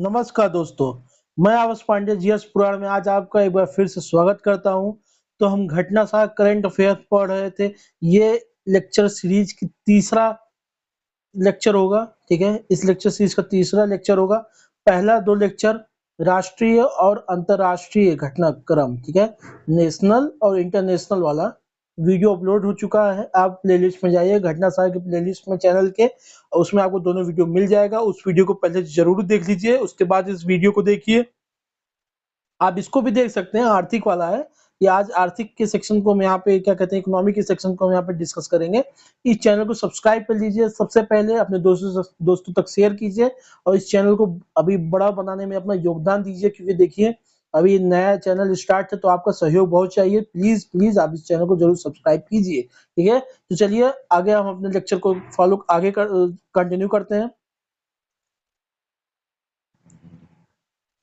नमस्कार दोस्तों, मैं आवाज पांडे जीएस पुराण में आज आपका एक बार फिर से स्वागत करता हूं। तो हम घटना सार करंट अफेयर पढ़ रहे थे। ये लेक्चर सीरीज की तीसरा लेक्चर होगा। ठीक है, इस लेक्चर सीरीज का तीसरा लेक्चर होगा। पहला दो लेक्चर राष्ट्रीय और अंतर्राष्ट्रीय घटनाक्रम, ठीक है, नेशनल और इंटरनेशनल वाला वीडियो अपलोड हो चुका है। आप प्लेलिस्ट में जाइए, घटना सार के प्लेलिस्ट में चैनल के, और उसमें आपको दोनों वीडियो मिल जाएगा। उस वीडियो को पहले जरूर देख लीजिए, उसके बाद इस वीडियो को देखिए। आप इसको भी देख सकते हैं, आर्थिक वाला है। ये आज आर्थिक के सेक्शन को हम यहाँ पे क्या कहते हैं, इकोनॉमिक के सेक्शन को हम यहाँ पे डिस्कस करेंगे। इस चैनल को सब्सक्राइब कर लीजिए, सबसे पहले अपने दोस्तों तक शेयर कीजिए, और इस चैनल को अभी बड़ा बनाने में अपना योगदान दीजिए, क्योंकि देखिए अभी नया चैनल स्टार्ट है तो आपका सहयोग बहुत चाहिए। प्लीज प्लीज आप इस चैनल को जरूर सब्सक्राइब कीजिए। ठीक है, तो चलिए आगे हम अपने लेक्चर को आगे कंटिन्यू करते हैं।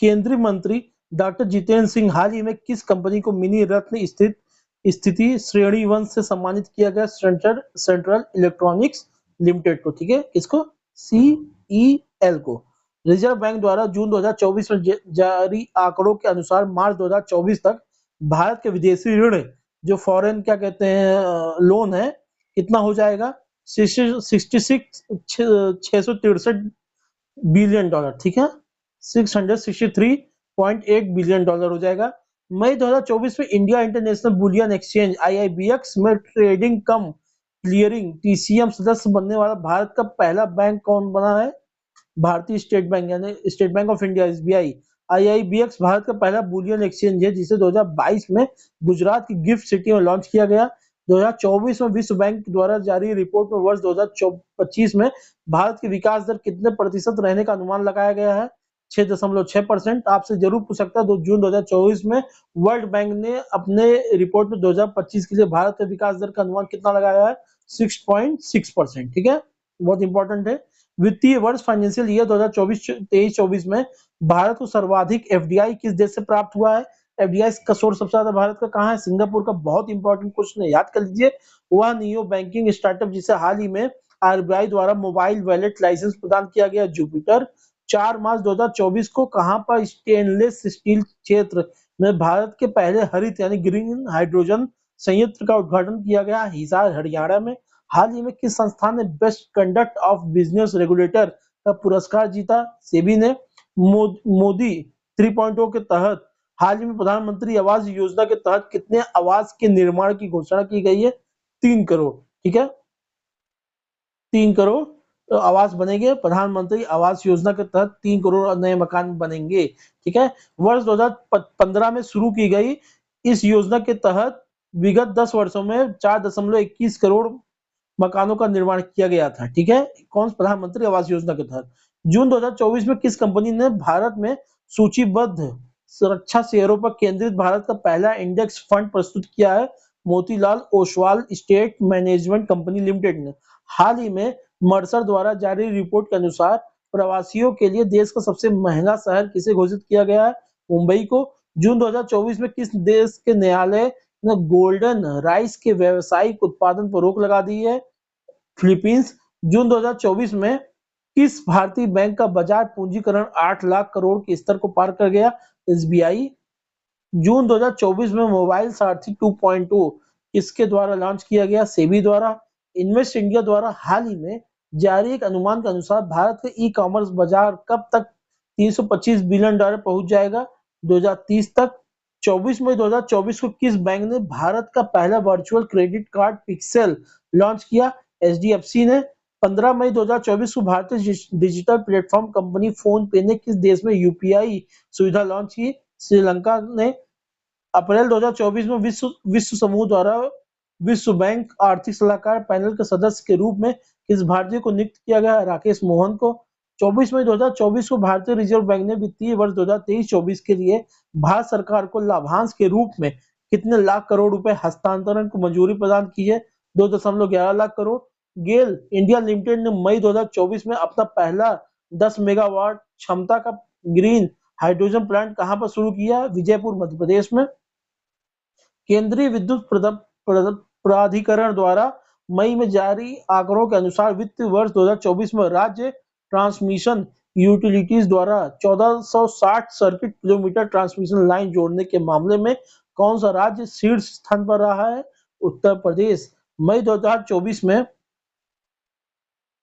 केंद्रीय मंत्री डॉक्टर जितेंद्र सिंह हाल ही में किस कंपनी को मिनी रत्न स्थिति श्रेणी 1 से सम्मानित किया गया? सेंट्रल इलेक्ट्रॉनिक्स लिमिटेड को। ठीक है, इसको CEL को। रिजर्व बैंक द्वारा जून 2024 में जारी आंकड़ों के अनुसार मार्च 2024 तक भारत के विदेशी ऋण, जो फॉरेन क्या कहते हैं लोन है, कितना हो जाएगा? 663 बिलियन डॉलर। ठीक है, 663.8 बिलियन डॉलर हो जाएगा। मई 2024 में India international bullion exchange IIBX में ट्रेडिंग कम क्लियरिंग TCM सदस्य बनने वाला भारत का पहला बैंक कौन बना है? भारतीय स्टेट बैंक, यानी state bank of India SBI। IIBX Bharat का पहला बुलियन एक्सचेंज है, जिसे 2022 में गुजरात की गिफ्ट सिटी में लॉन्च किया गया। 2024 में विश्व बैंक द्वारा जारी रिपोर्ट में वर्ष 2025 में भारत की विकास दर कितने प्रतिशत रहने का अनुमान लगाया गया है? 6.6%। आपसे जरूर पूछ सकता है, जून 2024 में वर्ल्ड बैंक ने अपने रिपोर्ट में 2025 के लिए भारत के विकास दर का अनुमान कितना लगाया है? 6.6%। ठीक है, बहुत इंपॉर्टेंट है। वित्तीय वर्ष फाइनेंशियल ईयर 2024-23-24 में भारत को सर्वाधिक FDI किस देश से प्राप्त हुआ है? FDI का सोर्स सबसे ज्यादा भारत का कहाँ है? सिंगापुर का। बहुत इंपॉर्टेंट क्वेश्चन है, याद कर लीजिए। वह नियो बैंकिंग स्टार्टअप जिसे हाल ही में RBI द्वारा मोबाइल वॉलेट लाइसेंस प्रदान किया गया, जुपिटर। 4 मार्च 2024 को कहां पर स्टेनलेस स्टील क्षेत्र में भारत के पहले हरित यानी ग्रीन हाइड्रोजन संयंत्र का उद्घाटन किया गया? हिसार, हरियाणा में। हाल ही में किस संस्थान ने best conduct of business regulator का पुरस्कार जीता? सेबी ने। मोदी 3.0 के तहत हाल ही में प्रधानमंत्री आवास योजना के तहत कितने आवास के निर्माण की घोषणा की गई है? 3 करोड़। ठीक है, 3 करोड़ आवास बनेंगे। प्रधानमंत्री आवास योजना के तहत 3 करोड़ नए मकान बनेंगे। ठीक है, वर्ष 2015 में शुरू की गई इस योजना के तहत विगत 10 वर्षों में 4.21 करोड़ मकानों का निर्माण किया गया था। ठीक है, कौन? प्रधानमंत्री आवास योजना के तहत। जून 2024 में किस कंपनी ने भारत में सूचीबद्ध सुरक्षा शेयरों पर केंद्रित भारत का पहला इंडेक्स फंड प्रस्तुत किया है? Motilal Oswal state management company limited ने। हाल ही में मर्सर द्वारा जारी रिपोर्ट के अनुसार प्रवासियों के लिए देश का सबसे महंगा शहर किसे घोषित किया गया है? मुंबई को। जून 2024 में किस देश के न्यायालय ने गोल्डन राइस के व्यावसायिक उत्पादन पर रोक लगा दी है? फिलीपींस। जून 2024 में किस भारतीय बैंक का बाजार पूंजीकरण 8 लाख करोड़ के स्तर को पार कर गया? SBI। जून 2024 में मोबाइल सारथी 2.0 किसके द्वारा लॉन्च किया गया? सेबी द्वारा। इन्वेस्ट इंडिया द्वारा हाल ही में जारी एक अनुमान के अनुसार भारत का ई-कॉमर्स बाजार कब तक 325 बिलियन डॉलर पहुंच जाएगा? 2030 तक। 24 मई 2024 को किस बैंक ने भारत का पहला virtual credit card pixel launch किया? HDFC ने। 15 मई 2024 को भारतीय डिजिटल प्लेटफॉर्म कंपनी फोन पे ने किस देश में UPI सुविधा लॉन्च की? श्रीलंका ने। अप्रैल 2024 में विश्व समूह द्वारा विश्व बैंक आर्थिक सलाहकार पैनल के सदस्य के रूप में किस भारतीय को नियुक्त किया गया? राकेश मोहन को। 24 मई 2024 को भारतीय रिजर्व बैंक ने वित्तीय वर्ष 2023-24 के लिए भारत सरकार को लाभांश के रूप में कितने लाख करोड़ रुपए हस्तांतरण को मंजूरी प्रदान की है? 2.11 लाख करोड़। गेल इंडिया लिमिटेड ने मई 2024 में अपना पहला 10 मेगावाट क्षमता का ग्रीन हाइड्रोजन प्लांट कहां पर शुरू किया? विजयपुर, मध्य प्रदेश में। केंद्रीय विद्युत प्राधिकरण द्वारा मई में जारी आंकड़ों के अनुसार वित्तीय वर्ष 2024 में राज्य ट्रांसमिशन यूटिलिटीज द्वारा 1460 सर्किट किलोमीटर ट्रांसमिशन लाइन जोड़ने के मामले में कौन सा राज्य शीर्ष स्थान पर रहा है? उत्तर प्रदेश। मई 2024 में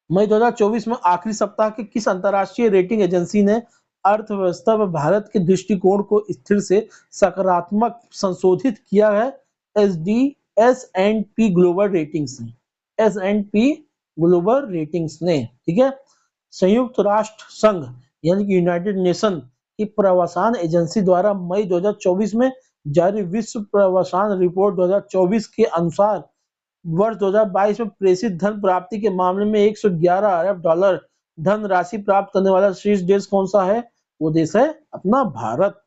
मई 2024 में आखिरी सप्ताह के किस अंतर्राष्ट्रीय रेटिंग एजेंसी ने अर्थव्यवस्था व भारत के दृष्टिकोण को स्थिर से सकारात्मक संशोधित किया है? S and P Global Ratings ने S and P Global Ratings ने ठीक है। संयुक्त राष्ट्र संघ यानी कि यूनाइटेड नेशन की प्रवासन एजेंसी द्वारा मई 2024 में जारी विश्व प्रवासन रिपोर्ट 2024 के अनुसार वर्ष 2022 में प्रेषित धन प्राप्ति के मामले में 111 अरब डॉलर धन राशि प्राप्त करने वाला शीर्ष देश कौन सा है? वो देश है अपना भारत।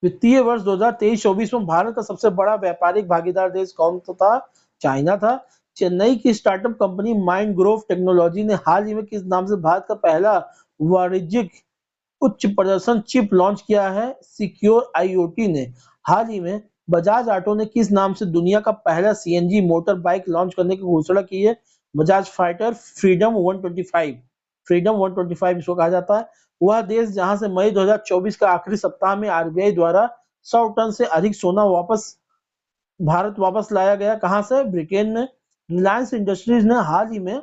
वित्तीय वर्ष 2023-24 में भारत का सबसे बड़ा व्यापारिक भागीदार देश कौन था? चाइना था। चेन्नई की startup company mind Grove technology ने हाल ही में किस नाम से भारत का पहला वाणिज्यिक उच्च प्रदर्शन चिप लॉन्च किया है? सिक्योर आईओटी ने। हाल ही में बजाज ऑटो ने किस नाम से दुनिया का पहला सीएनजी मोटर बाइक लॉन्च करने की घोषणा की है? Bajaj fighter freedom 125। फ्रीडम 125 इसको कहा जाता है। वह देश जहां से मई 2024 का आखिरी सप्ताह में आरबीआई द्वारा 100 टन से अधिक सोना भारत वापस लाया गया, कहां से? ब्रिटेन में। रिलायंस इंडस्ट्रीज ने हाल ही में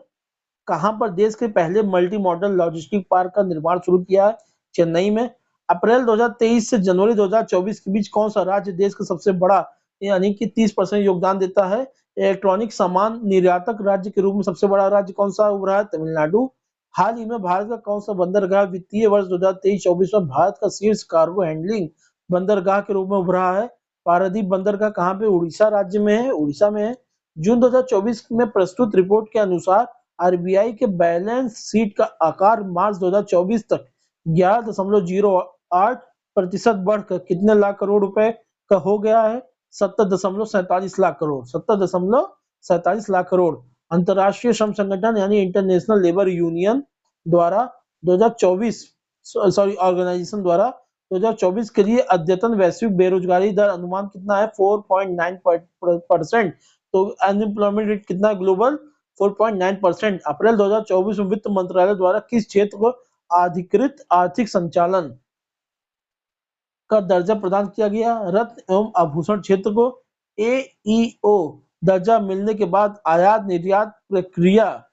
कहां पर देश के पहले मल्टी मॉडल लॉजिस्टिक पार्क का निर्माण शुरू किया है? चेन्नई में। अप्रैल 2023 से जनवरी 2024 के बीच कौन सा राज्य देश का सबसे बड़ा यानी कि 30% योगदान देता है? इलेक्ट्रॉनिक सामान निर्यातक राज्य के रूप में सबसे बड़ा राज्य कौन सा उभरा है? तमिलनाडु। हाल ही में भारत का कौन सा बंदरगाह वित्तीय वर्ष 2023-24 में भारत का शीर्ष कार्गो हैंडलिंग बंदरगाह के रूप में उभरा है? पारादीप बंदरगाह कहाँ पे? उड़ीसा राज्य में है, उड़ीसा में है। जून 2024 में प्रस्तुत रिपोर्ट के अनुसार आरबीआई के बैलेंस शीट का आकार मार्च 2024 तक 11.08% बढ़कर कितने लाख करोड़ रुपए का हो गया है? 70.47 लाख करोड़। 70.47 लाख करोड़। अंतर्राष्ट्रीय श्रम संगठन यानी इंटरनेशनल लेबर यूनियन द्वारा 2024 ऑर्गेनाइजेशन द्वारा 2024 के लिए अद्यतन वैश्विक बेरोजगारी दर अनुमान कितना है? 4.9%। तो अनएम्प्लॉयमेंट रेट कितना है ग्लोबल? 4.9%। अप्रैल 2024 में वित्त मंत्रालय द्वारा किस क्षेत्र को अधिकृत आर्थिक संचालन का दर्जा प्रदान किया गया? रत्न एवं आभूषण क्षेत्र को। एईओ दर्जा मिलने के बाद आयात निर्यात प्रक्रिया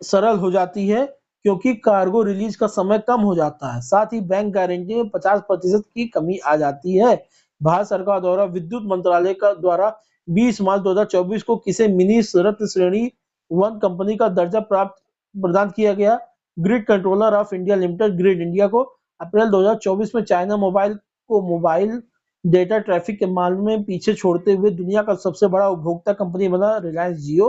सरल हो जाती है क्योंकि कार्गो रिलीज का समय कम हो जाता है। साथ ही बैंक गारंटी में 50% की कमी आ जाती है। भारत सरकार द्वारा विद्युत मंत्रालय का द्वारा 20 मार्च 2024 को किसे मिनी रत्न श्रेणी 1 कंपनी का दर्जा प्रदान किया गया? Grid controller of India limited, grid India को। अप्रैल 2024 में चाइना मोबाइल डेटा ट्रैफिक के मामले में पीछे छोड़ते हुए दुनिया का सबसे बड़ा उपभोक्ता कंपनी बना रिलायंस जियो।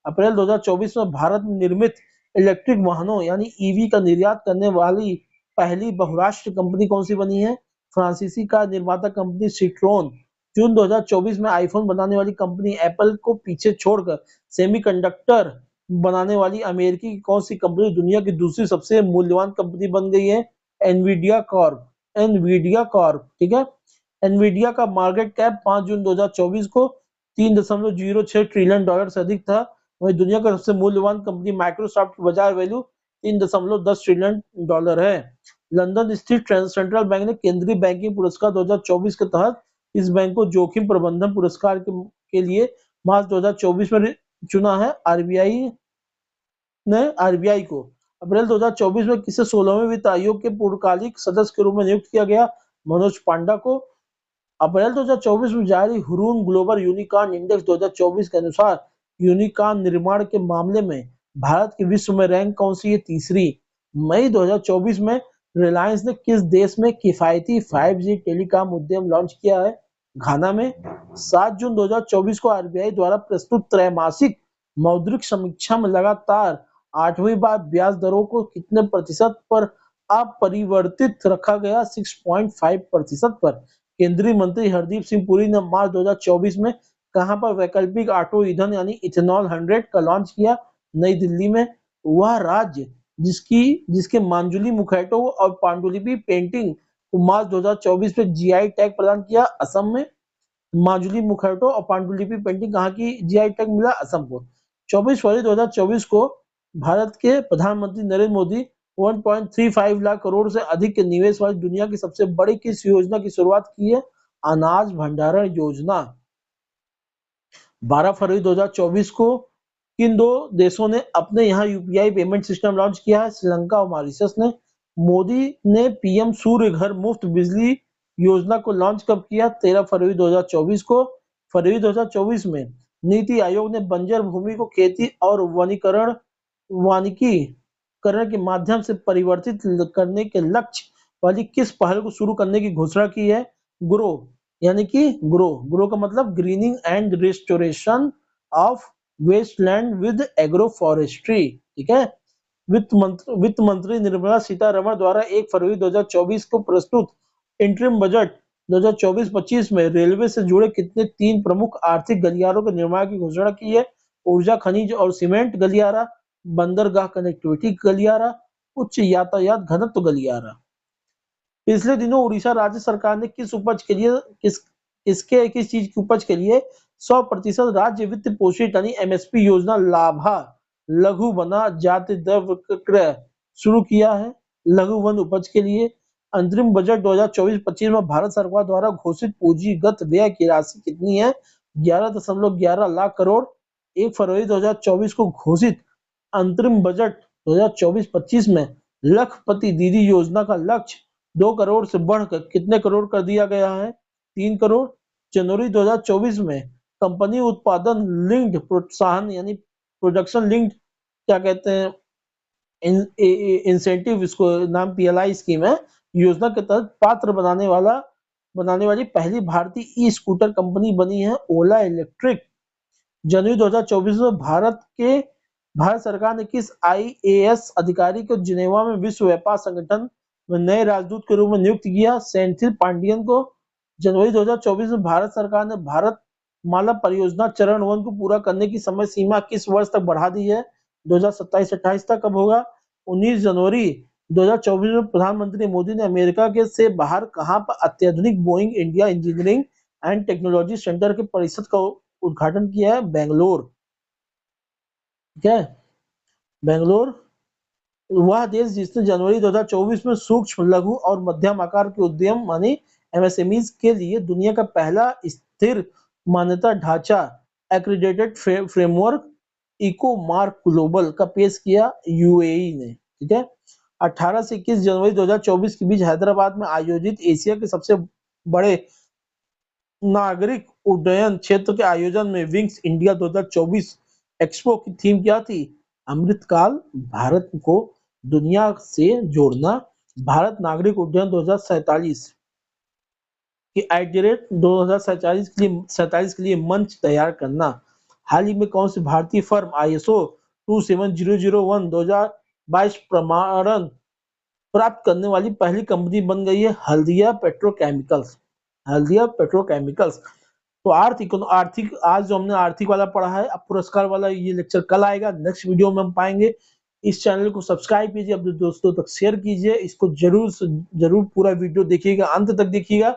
अप्रैल 2024 में भारत में निर्मित इलेक्ट्रिक वाहनों यानी ईवी का निर्यात करने वाली पहली बहुराष्ट्रीय कंपनी कौन सी बनी है? फ्रांसीसी कार निर्माता कंपनी सिट्रोन। जून 2024 में आईफोन बनाने वाली कंपनी एप्पल को पीछे छोड़कर सेमीकंडक्टर बनाने वाली अमेरिकी की कौन सी कंपनी दुनिया की दूसरी सबसे मूल्यवान कंपनी बन गई है? Nvidia Corp. एनवीडिया कॉर्प, ठीक है। एनवीडिया का मार्केट कैप 5 जून 2024 को 3.06 ट्रिलियन डॉलर से अधिक था। वही दुनिया का सबसे मूल्यवान कंपनी माइक्रोसॉफ्ट की बाजार वैल्यू 3.10 ट्रिलियन डॉलर है। लंदन स्थित सेंट्रल बैंक ने केंद्रीय बैंकिंग पुरस्कार 2024 के तहत इस बैंक को जोखिम प्रबंधन पुरस्कार के लिए मार्च 2024 में चुना है। आरबीआई को अप्रैल 2024 में किसे 16वें वित्त आयोग के पूर्वकालिक सदस्य के रूप में नियुक्त किया गया? मनोज पांडा को। अप्रैल 2024 में जारी हुरून ग्लोबल यूनिकॉर्न इंडेक्स 2024 के अनुसार यूनिकॉर्न निर्माण के मामले में भारत की विश्व में रैंक कौन सी है? तीसरी। मई 2024 में रिलायंस ने किस देश में किफायती 5G टेलीकॉम उद्यम लॉन्च किया है? घाना में। 7 जून 2024 को आरबीआई द्वारा प्रस्तुत त्रैमासिक मौद्रिक समीक्षा में लगातार 8वीं बार ब्याज दरों को कितने प्रतिशत पर अपरिवर्तित रखा गया? 6.5% पर। केंद्रीय मंत्री हरदीप सिंह पुरी ने मार्च 2024 में कहां पर वैकल्पिक ऑटो ईंधन यानी इथेनॉल 100 का लॉन्च किया? नई दिल्ली में। वह राज्य जिसके मांजुली मुखैटो और पांडुलिपि पेंटिंग को मार्च 2024 में जीआई टैग प्रदान किया? असम में। मांजुली मुखैटो और पांडुलिपि पेंटिंग कहाँ की जीआई टैग मिला? असम को। 24 फरवरी 2024 को भारत के प्रधानमंत्री नरेंद्र मोदी 1.35 लाख करोड़ से अधिक के निवेश वाली दुनिया की सबसे बड़ी किस योजना की शुरुआत की है? अनाज भंडारण योजना। 12 फरवरी 2024 को किन दो देशों ने अपने यहाँ यूपीआई पेमेंट सिस्टम लॉन्च किया है? श्रीलंका और मॉरिशस ने। मोदी ने पीएम सूर्य घर मुफ्त बिजली योजना को लॉन्च कब किया? 13 फरवरी 2024 को। फरवरी 2024 में नीति आयोग ने बंजर भूमि को खेती और वानिकीकरण के माध्यम से परिवर्तित करने के लक्ष्य वाली किस पहल को शुरू करने की घोषणा की है? ग्रो यानी कि ग्रो का मतलब greening and restoration of wasteland with agro forestry. ठीक है। वित्त मंत्री निर्मला सीतारमण द्वारा 1 फरवरी 2024 को प्रस्तुत इंटरिम बजट 2024-25 में रेलवे से जुड़े कितने तीन प्रमुख आर्थिक गलियारों के निर्माण की घोषणा की है? ऊर्जा खनिज और सीमेंट गलियारा, बंदरगाह कनेक्टिविटी गलियारा, उच्च यातायात घनत्व गलियारा। पिछले दिनों उड़ीसा राज्य सरकार ने किस उपज के लिए किस चीज की उपज के लिए 100% राज्य वित्त पोषित यानी एमएसपी योजना लाभा लघु वना जाति द्रव्य क्रय शुरू किया है? लघु वन उपज के लिए। अंतरिम बजट 2024-25 में भारत सरकार द्वारा घोषित पूंजीगत व्यय की राशि कितनी है? 11.11 लाख करोड़। 1 फरवरी 2024 को घोषित अंतरिम बजट 2024-25 में लखपति दीदी योजना का लक्ष्य 2 करोड़ से बढ़कर कितने करोड़ कर दिया गया है? 3 करोड़। जनवरी 2024 में कंपनी उत्पादन लिंक्ड प्रोत्साहन यानी प्रोडक्शन लिंक्ड क्या कहते हैं इंसेंटिव, इसको नाम पीएलआई स्कीम है, योजना के तहत पात्र बनाने वाली पहली भारतीय ई स्कूटर कंपनी बनी है ओला इलेक्ट्रिक। जनवरी 2024 में भारत सरकार ने किस आईएएस अधिकारी को जिनेवा में विश्व व्यापार संगठन में नए राजदूत के रूप में नियुक्त किया? सेंथिल पांडियन को। जनवरी 2024 में भारत सरकार ने भारत माला परियोजना चरण 1 को पूरा करने की समय सीमा किस वर्ष तक बढ़ा दी है? 2027-28 तक। कब होगा? 19 जनवरी 2024 में प्रधानमंत्री मोदी ने अमेरिका के से बाहर कहां पर अत्याधुनिक Boeing India engineering and technology centre के परिसर का उद्घाटन किया है? बेंगलोर। ठीक है। बेंगलोर वह देश जिसने जनवरी 2024 में सूक्ष्म लघु और मध्यम आकार के उद्यम मानी एमएसएमईज के लिए दुनिया का पहला स्थिर मान्यता ढांचा accredited framework eco mark global का पेश किया यूएई ने। ठीक है। 18 से 21 जनवरी 2024 के बीच हैदराबाद में आयोजित एशिया के सबसे बड़े नागरिक उड्डयन क्षेत्र के आयोजन में विंग्स इंडिया 2024 एक्सपो की थीम क्या थी? अमृतकाल भारत को दुनिया से जोड़ना, भारत नागरिक उड्डयन 2047 की आइटरेट 2047 के लिए मंच तैयार करना। हाल ही में कौन सी भारतीय फर्म आईएसओ 27001 2022 प्रमाणन प्राप्त करने वाली पहली कंपनी बन गई है? हल्दिया पेट्रोकेमिकल्स। तो आर्थिक आज जो हमने आर्थिक वाला पढ़ा है, अब पुरस्कार वाला ये लेक्चर कल आएगा, नेक्स्ट वीडियो में हम पाएंगे। इस चैनल को सब्सक्राइब कीजिए, अपने दोस्तों तक शेयर कीजिए, इसको जरूर पूरा वीडियो देखिएगा, अंत तक देखिएगा।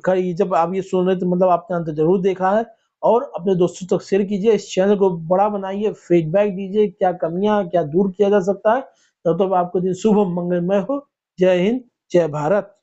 जब आप ये सुन रहे तो मतलब आपने अंत जरूर देखा है, और अपने दोस्तों तक शेयर कीजिए, इस चैनल को बड़ा बनाइए, फीडबैक दीजिए, क्या कमियां क्या दूर किया जा सकता है। तब तक आपको दिन शुभ मंगलमय हो। जय हिंद, जय भारत।